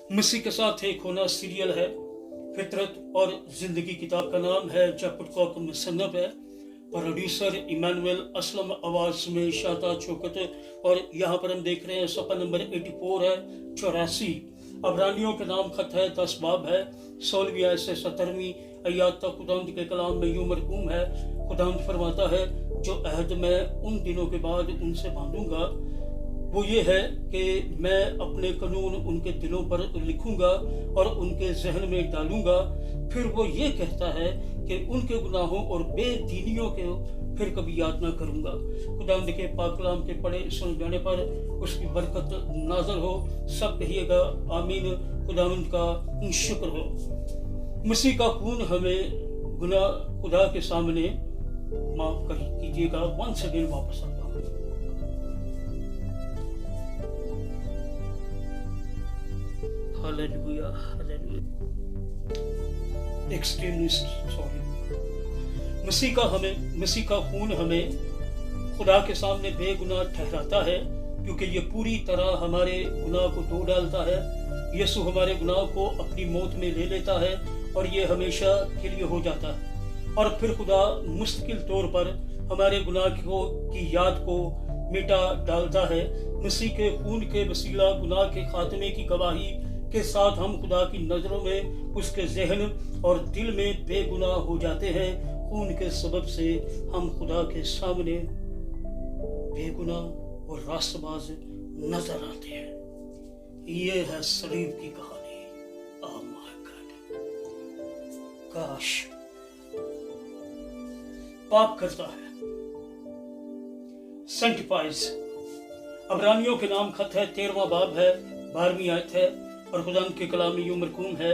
मसीह के साथ एक होना सीरियल है। फितरत और जिंदगी किताब का नाम है, जब मुसन्नफ है। प्रोड्यूसर इमानुएल असलम, आवाज में शाता चौकत। और यहाँ पर हम देख रहे हैं सफ़ा नंबर 84 है, 84। अबरानियों के नाम खत है, 10 बाब है, 16वीं आयत से 17वीं आयत तक खुदावंद के कलाम में यूं मरकूम है। खुदावंद फरमाता है, जो अहद मैं उन दिनों के बाद उनसे बांधूंगा वो ये है कि मैं अपने कानून उनके दिलों पर लिखूंगा और उनके जहन में डालूंगा। फिर वो ये कहता है कि उनके गुनाहों और बेदीनियों के फिर कभी याद ना करूंगा। खुदावंद के पाक कलाम के पढ़े सुन जाने पर उसकी बरकत नाज़िल हो। सब कहिएगा आमीन। खुदावंद का शुक्र हो। मसीह का खून हमें गुनाह खुदा के सामने माफ कर कीजिएगा। वंस अगेन वापस आता हूँ। Hallelujah, hallelujah. Extremely sorry. मसीह का खून हमें खुदा के सामने बेगुनाह ठहराता है, क्योंकि ये पूरी तरह हमारे गुनाह को धो डालता है। यीशु हमारे गुनाह को अपनी मौत में ले लेता है और ये हमेशा के लिए हो जाता है। और फिर खुदा मुस्तकिल तौर पर हमारे गुनाह की याद को मिटा डालता है। मसीह के खून के वसीला गुनाह के खात्मे की गवाही के साथ हम खुदा की नजरों में, उसके जहन और दिल में बेगुनाह हो जाते हैं। खून के सबब से हम खुदा के सामने बेगुनाह और रास्तबाज नजर आते हैं। ये है सलीब की कहानी। ओह माय गॉड, काश पाप करता है, सेंटिफाइज। अबरानियों के नाम खत है, 13वां बाब है, 12वीं आयत है और खुदावंद के कलाम में यूं मरकूम है।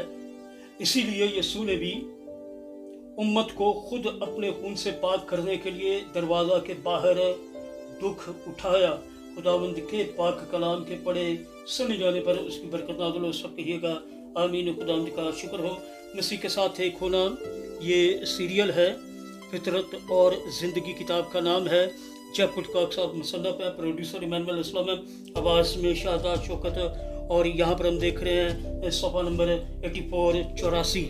इसीलिए यीशु ने भी उम्मत को खुद अपने खून से पाक करने के लिए दरवाजा के बाहर दुख उठाया। खुदावंद के पाक कलाम के पढ़े सुन जाने पर उसकी बरकत नाज़िल हो। सब कहिएगा आमीन। खुदावंद का शुक्र हो। मसीह के साथ एक होना ये सीरियल है। फितरत और जिंदगी किताब का नाम है, जब मुसन्नफ है। प्रोड्यूसर इमानुएल असलम है, आवाज में शादा शौकत। और यहाँ पर हम देख रहे हैं सफ़ा नंबर 84, 84।